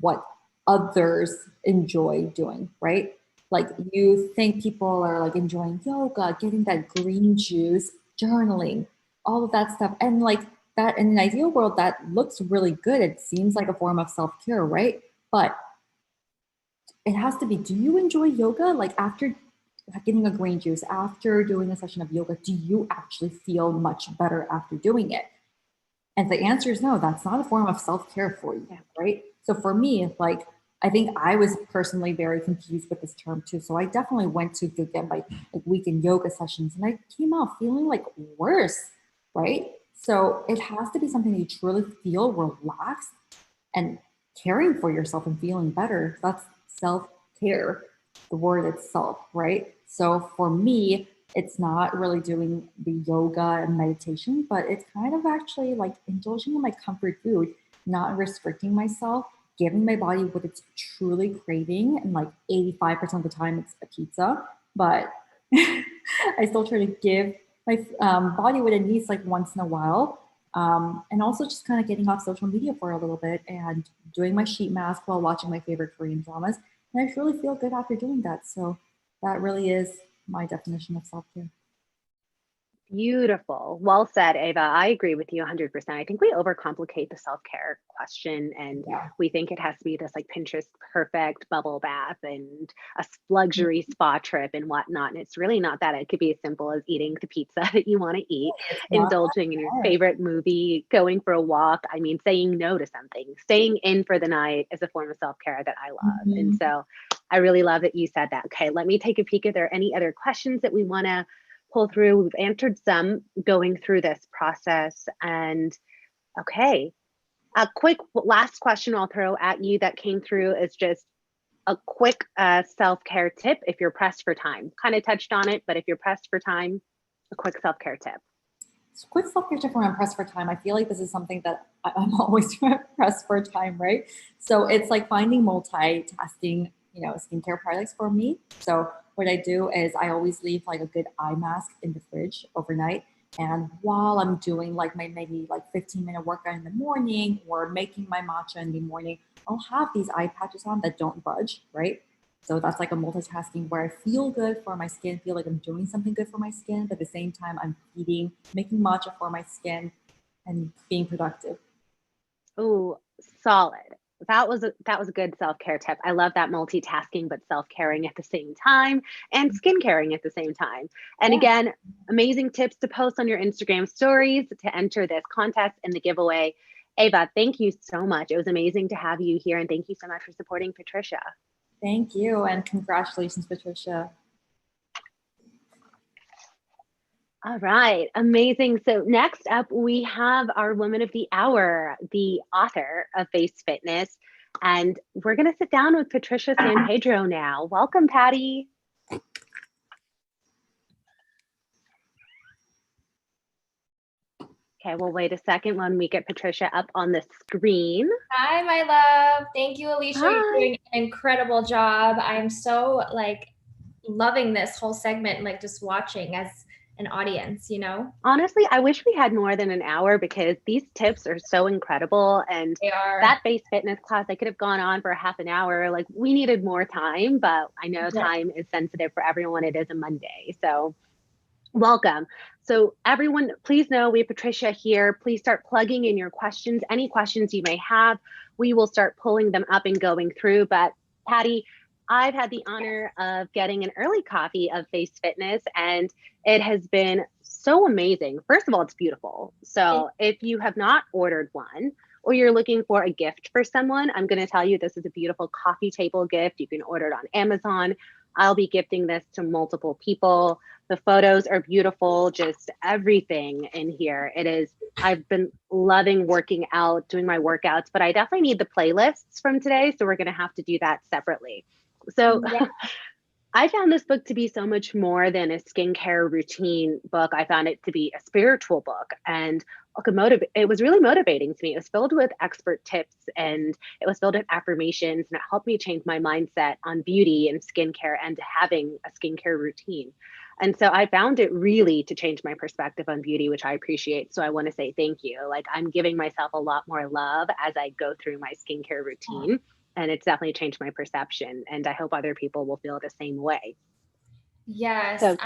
what others enjoy doing, right? Like you think people are like enjoying yoga, getting that green juice, journaling, all of that stuff. And like that in an ideal world, that looks really good. It seems like a form of self-care, right? But it has to be, do you enjoy yoga? Like after getting a green juice, after doing a session of yoga, do you actually feel much better after doing it? And the answer is no, that's not a form of self-care for you, right? So for me, like, I think I was personally very confused with this term too. So I definitely went to go get my like weekend yoga sessions and I came out feeling like worse, right? So it has to be something you truly feel relaxed and caring for yourself and feeling better. That's self-care, the word itself, right? So for me, it's not really doing the yoga and meditation, but it's kind of actually like indulging in my comfort food, not restricting myself, giving my body what it's truly craving. And like 85% of the time it's a pizza, but I still try to give my body what it needs like once in a while. And also just kind of getting off social media for a little bit and doing my sheet mask while watching my favorite Korean dramas. And I really feel good after doing that. So that really is my definition of self-care. Beautiful. Well said, Ava. I agree with you 100%. I think we overcomplicate the self-care question and we think it has to be this like Pinterest perfect bubble bath and a luxury spa trip and whatnot. And it's really not that. It could be as simple as eating the pizza that you want to eat, indulging in your favorite movie, going for a walk. I mean, saying no to something, staying in for the night is a form of self-care that I love. And so I really love that you said that. Okay, let me take a peek. Are there any other questions that we want to pull through? We've answered some going through this process. And okay, a quick last question I'll throw at you that came through is just a quick self-care tip if you're pressed for time. Kind of touched on it, but if you're pressed for time, a quick self-care tip. So quick self-care tip when I'm pressed for time. I feel like this is something that I'm always pressed for time, right? So it's like finding multitasking, skincare products for me. So what I do is I always leave like a good eye mask in the fridge overnight. And while I'm doing like my maybe like 15-minute workout in the morning or making my matcha in the morning, I'll have these eye patches on that don't budge, right? So that's like a multitasking where I feel good for my skin, feel like I'm doing something good for my skin, but at the same time I'm making matcha for my skin and being productive. Oh, solid. That was a good self-care tip. I love that multitasking, but self-caring at the same time and skin caring at the same time. And again, amazing tips to post on your Instagram stories to enter this contest and the giveaway. Ava, thank you so much. It was amazing to have you here. And thank you so much for supporting Patricia. Thank you. And congratulations, Patricia. All right, amazing. So next up, we have our woman of the hour, the author of Face Fitness, and we're going to sit down with Patricia San Pedro now. Welcome, Patty. Okay, we'll wait a second when we get Patricia up on the screen. Hi, my love. Thank you, Alicia. Hi. You're doing an incredible job. I'm so loving this whole segment, just watching as an audience, Honestly, I wish we had more than an hour because these tips are so incredible. And They are. that Face Fitness class, I could have gone on for half an hour. Like, we needed more time, but I know time is sensitive for everyone. It is a Monday. So welcome. So everyone, please know we have Patricia here. Please start plugging in your questions. Any questions you may have, we will start pulling them up and going through. But Patty, I've had the honor of getting an early copy of Face Fitness, and it has been so amazing. First of all, it's beautiful. So if you have not ordered one or you're looking for a gift for someone, I'm going to tell you this is a beautiful coffee table gift. You can order it on Amazon. I'll be gifting this to multiple people. The photos are beautiful, just everything in here. I've been loving working out, doing my workouts, but I definitely need the playlists from today. So we're going to have to do that separately. So Yeah. I found this book to be so much more than a skincare routine book. I found it to be a spiritual book, and it was really motivating to me. It was filled with expert tips, and it was filled with affirmations, and it helped me change my mindset on beauty and skincare and having a skincare routine. And so I found it really to change my perspective on beauty, which I appreciate. So I want to say thank you. Like, I'm giving myself a lot more love as I go through my skincare routine. And it's definitely changed my perception. And I hope other people will feel the same way. Yes, So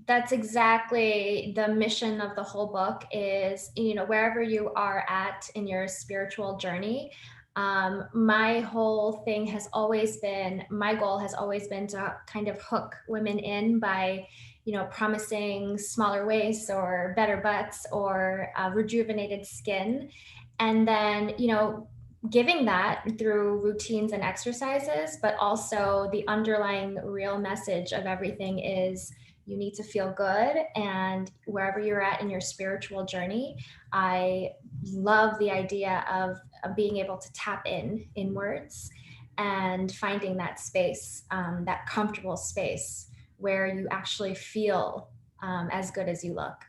that's exactly the mission of the whole book is, wherever you are at in your spiritual journey, my whole thing has always been, my goal has always been to kind of hook women in by, promising smaller waists or better butts or rejuvenated skin. And then, giving that through routines and exercises, but also the underlying real message of everything is you need to feel good. And wherever you're at in your spiritual journey, I love the idea of being able to tap inwards and finding that space, that comfortable space where you actually feel as good as you look.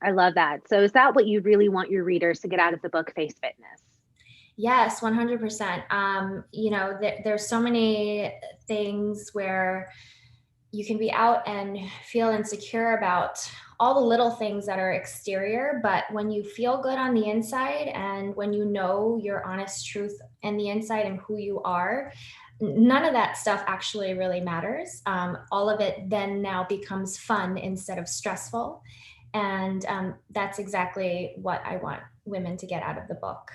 I love that. So is that what you really want your readers to get out of the book, Face Fitness? Yes, 100%. There's so many things where you can be out and feel insecure about all the little things that are exterior, but when you feel good on the inside and when you know your honest truth and the inside and who you are, none of that stuff actually really matters. All of it then now becomes fun instead of stressful. And that's exactly what I want women to get out of the book.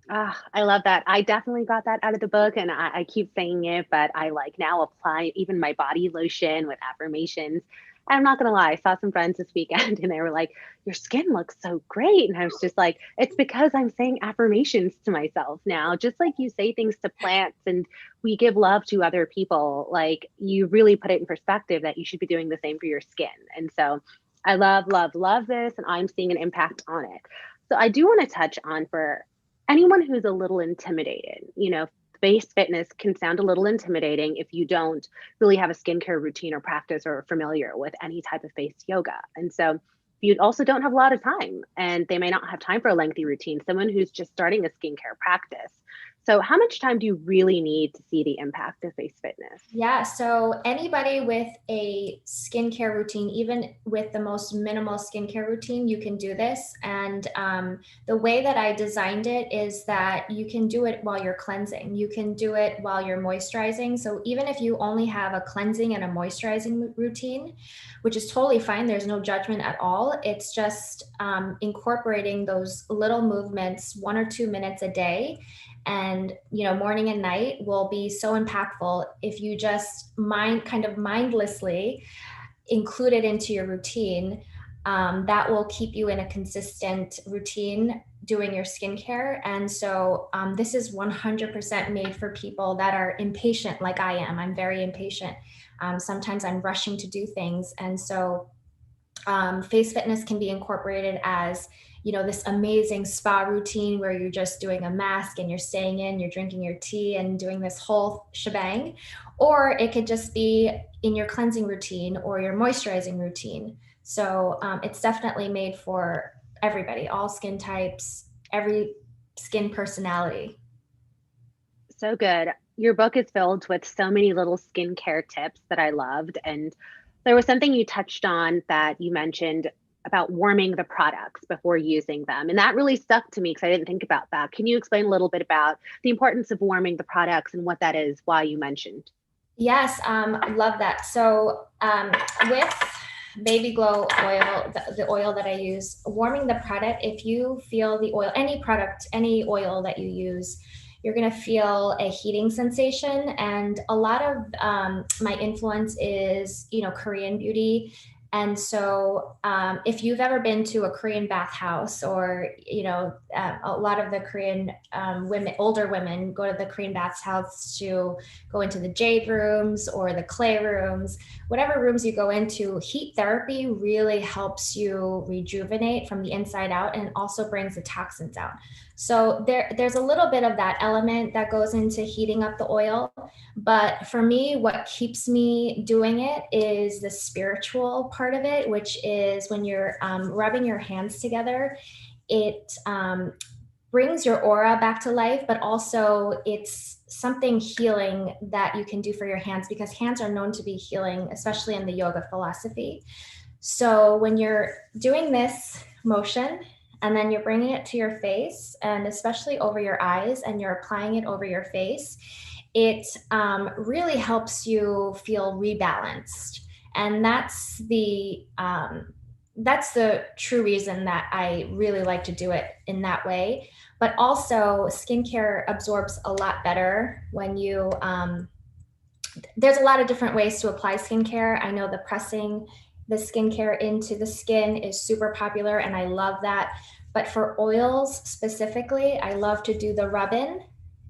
I love that. I definitely got that out of the book, and I keep saying it, but I like now apply even my body lotion with affirmations. I'm not gonna lie, I saw some friends this weekend and they were like, "Your skin looks so great." And I was just like, it's because I'm saying affirmations to myself now. Just like you say things to plants and we give love to other people, like you really put it in perspective that you should be doing the same for your skin. And so I love, love, love this, and I'm seeing an impact on it. So I do want to touch on for anyone who's a little intimidated, face fitness can sound a little intimidating if you don't really have a skincare routine or practice or are familiar with any type of face yoga. And so you also don't have a lot of time and they may not have time for a lengthy routine, someone who's just starting a skincare practice. So how much time do you really need to see the impact of face fitness? Yeah, so anybody with a skincare routine, even with the most minimal skincare routine, you can do this. And the way that I designed it is that you can do it while you're cleansing. You can do it while you're moisturizing. So even if you only have a cleansing and a moisturizing routine, which is totally fine, there's no judgment at all. It's just incorporating those little movements, 1 or 2 minutes a day. And, morning and night will be so impactful if you just mindlessly include it into your routine. That will keep you in a consistent routine doing your skincare. And so this is 100% made for people that are impatient like I am. I'm very impatient. Sometimes I'm rushing to do things. And so face fitness can be incorporated as this amazing spa routine where you're just doing a mask and you're staying in, you're drinking your tea and doing this whole shebang. Or it could just be in your cleansing routine or your moisturizing routine. So it's definitely made for everybody, all skin types, every skin personality. So good. Your book is filled with so many little skincare tips that I loved. And there was something you touched on that you mentioned about warming the products before using them. And that really stuck to me because I didn't think about that. Can you explain a little bit about the importance of warming the products and what that is, why you mentioned? Yes, love that. So with Baby Glow oil, the oil that I use, warming the product, if you feel the oil, any product, any oil that you use, you're going to feel a heating sensation. And a lot of my influence is, Korean beauty And so if you've ever been to a Korean bathhouse, or, a lot of the Korean women, older women, go to the Korean bathhouse to go into the jade rooms or the clay rooms, whatever rooms you go into, heat therapy really helps you rejuvenate from the inside out, and also brings the toxins out. So there's a little bit of that element that goes into heating up the oil. But for me, what keeps me doing it is the spiritual part of it, which is when you're rubbing your hands together, it brings your aura back to life, but also it's something healing that you can do for your hands, because hands are known to be healing, especially in the yoga philosophy. So when you're doing this motion, and then you're bringing it to your face, and especially over your eyes, and you're applying it over your face, it really helps you feel rebalanced. And that's the true reason that I really like to do it in that way. But also, skincare absorbs a lot better when you, there's a lot of different ways to apply skincare. I know the pressing the skincare into the skin is super popular, and I love that. But for oils specifically, I love to do the rub-in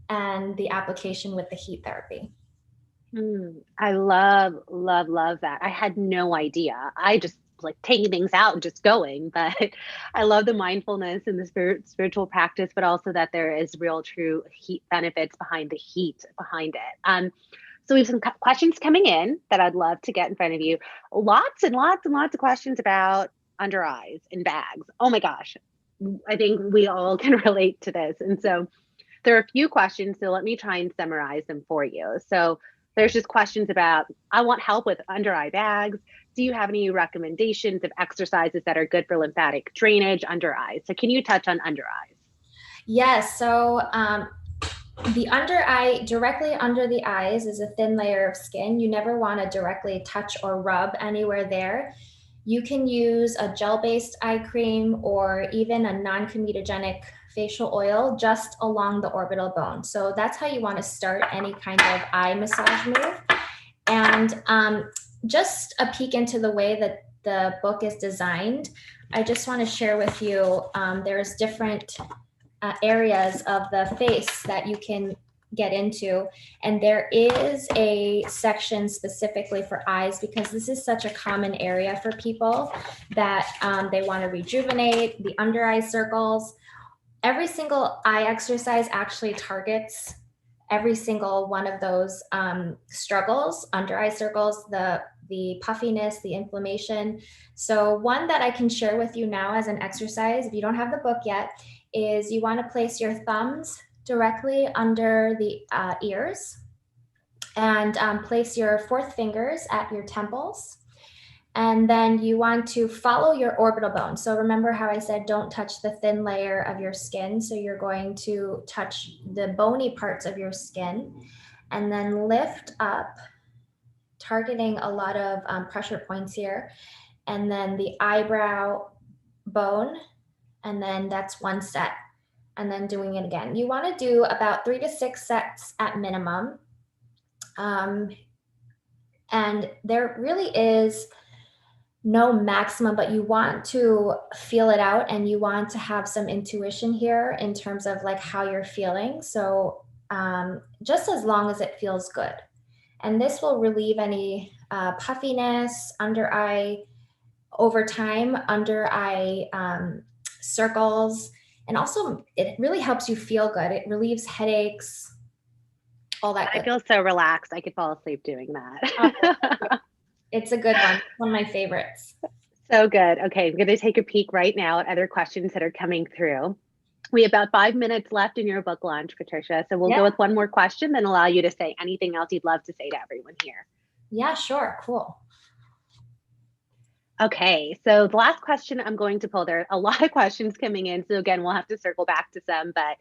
and the application with the heat therapy. I love, love, love that. I had no idea. I just like taking things out and just going, but I love the mindfulness and the spiritual practice, but also that there is real true heat benefits behind the heat behind it. So we have some questions coming in that I'd love to get in front of you. Lots and lots and lots of questions about under eyes and bags. Oh my gosh. I think we all can relate to this. And so there are a few questions, so let me try and summarize them for you. So there's just questions about, I want help with under eye bags. Do you have any recommendations of exercises that are good for lymphatic drainage under eyes? So can you touch on under eyes? Yes. So the under eye, directly under the eyes, is a thin layer of skin. You never want to directly touch or rub anywhere there. You can use a gel-based eye cream or even a non-comedogenic facial oil just along the orbital bone. So that's how you want to start any kind of eye massage move. And just a peek into the way that the book is designed, I just want to share with you, there's different areas of the face that you can get into, and there is a section specifically for eyes, because this is such a common area for people that they want to rejuvenate the under eye circles. Every single eye exercise actually targets every single one of those struggles, under eye circles, the puffiness, the inflammation. So one that I can share with you now as an exercise, if you don't have the book yet, is you want to place your thumbs directly under the ears, and place your fourth fingers at your temples. And then you want to follow your orbital bone. So remember how I said don't touch the thin layer of your skin. So you're going to touch the bony parts of your skin, and then lift up, targeting a lot of pressure points here. And then the eyebrow bone, and then that's one set. And then doing it again. You want to do about 3 to 6 sets at minimum. And there really is no maximum, but you want to feel it out, and you want to have some intuition here in terms of like how you're feeling. So just as long as it feels good. And this will relieve any puffiness, under eye, over time, under eye circles. And also it really helps you feel good. It relieves headaches, all that. I feel so relaxed. I could fall asleep doing that. It's a good one. One of my favorites. So good. Okay, I'm going to take a peek right now at other questions that are coming through. We have about 5 minutes left in your book launch, Patricia. So we'll go with one more question, then allow you to say anything else you'd love to say to everyone here. Yeah, sure. Cool. Okay, so the last question I'm going to pull, there are a lot of questions coming in. So again, we'll have to circle back to some, but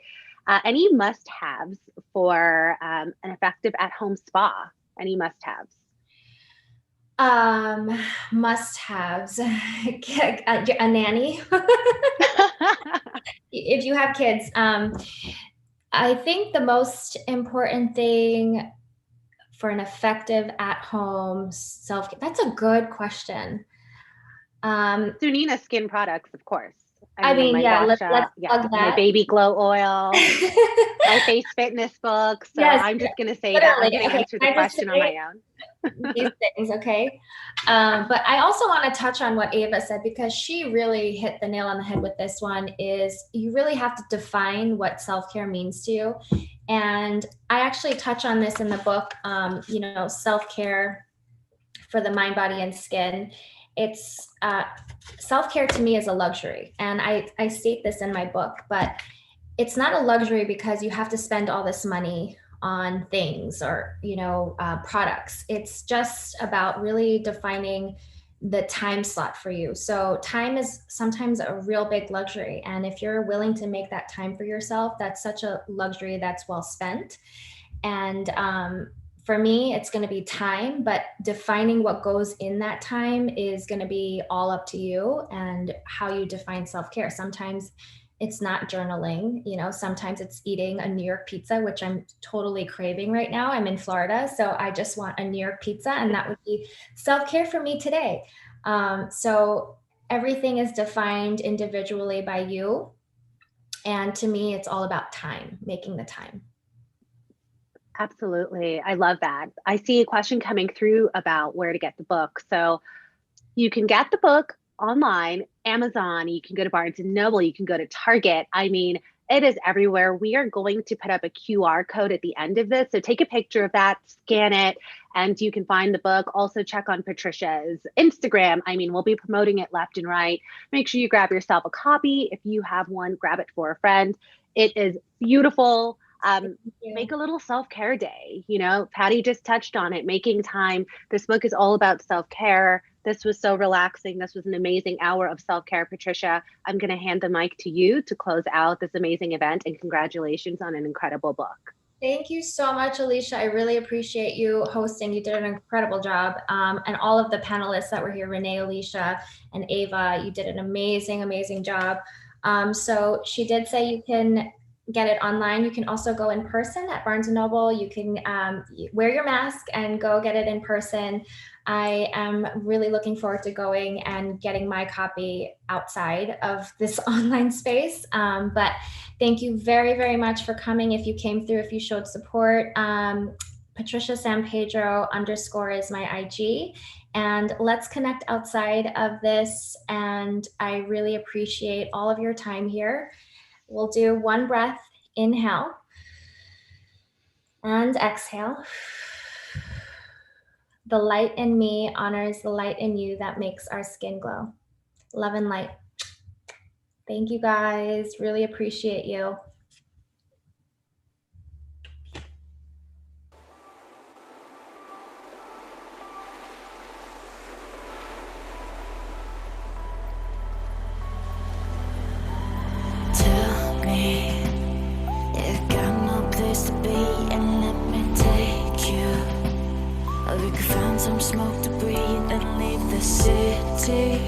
any must-haves for an effective at-home spa? Any must-haves? Must-haves. A nanny. If you have kids. I think the most important thing for an effective at-home self-care, that's a good question. Sunina skin products, of course. I mean, my yeah, let's Gotcha, plug my that. baby glow oil, my face fitness book. So Yes, I'm just going to say that I'm going to literally. answer the Can I just question on my own. these things, okay? But I also want to touch on what Ava said, because she really hit the nail on the head with this one. Is you really have to define what self-care means to you. And I actually touch on this in the book, you know, self-care for the mind, body, and skin. It's self-care to me is a luxury. And I state this in my book, but it's not a luxury because you have to spend all this money on things or, you know, products. It's just about really defining the time slot for you. So time is sometimes a real big luxury. And if you're willing to make that time for yourself, that's such a luxury that's well spent. And for me, it's going to be time, but defining what goes in that time is going to be all up to you and how you define self-care. Sometimes it's not journaling, you know, sometimes it's eating a New York pizza, which I'm totally craving right now. I'm in Florida, so I just want a New York pizza, and that would be self-care for me today. So everything is defined individually by you. And to me, it's all about time, making the time. Absolutely. I love that. I see a question coming through about where to get the book. So you can get the book online, Amazon, you can go to Barnes and Noble, you can go to Target. I mean, it is everywhere. We are going to put up a QR code at the end of this. So take a picture of that, scan it, and you can find the book. Also check on Patricia's Instagram. I mean, we'll be promoting it left and right. Make sure you grab yourself a copy. If you have one, grab it for a friend. It is beautiful. Make a little self-care day. You know, Patty just touched on it, making time. This book is all about self-care. This was so relaxing. This was an amazing hour of self-care. Patricia, I'm going to hand the mic to you to close out this amazing event, and congratulations on an incredible book. Thank you so much, Alicia. I really appreciate you hosting. You did an incredible job. And all of the panelists that were here, Renee, Alicia, and Ava, you did an amazing, amazing job. So she did say you can get it online. You can also go in person at Barnes & Noble. You can wear your mask and go get it in person. I am really looking forward to going and getting my copy outside of this online space. But thank you very, very much for coming. If you came through, if you showed support, Patricia San Pedro _ is my IG. And let's connect outside of this. And I really appreciate all of your time here. We'll do one breath, inhale and exhale. The light in me honors the light in you that makes our skin glow. Love and light. Thank you guys. Really appreciate you. Some smoke to breathe and leave the city.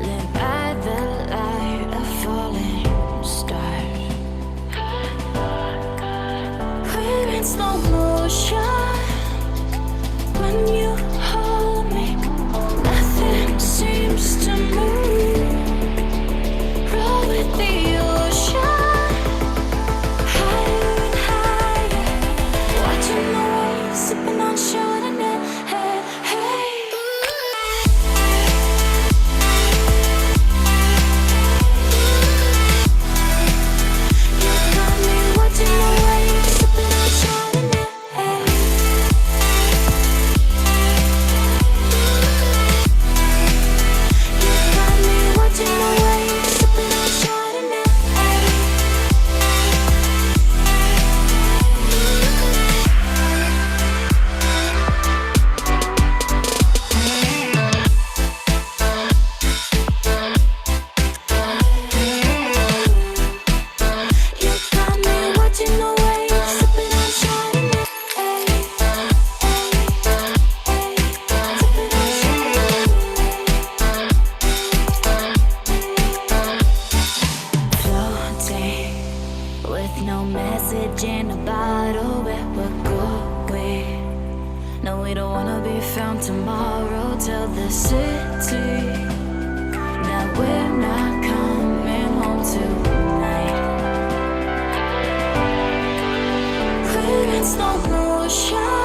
Live by the light of falling stars. We're in slow motion. When you hold me, nothing seems to move. Roll with the ocean, higher and higher. Watching the waves, sipping on Chardonnay. Tomorrow, tell the city we're not coming home tonight. We're in slow motion.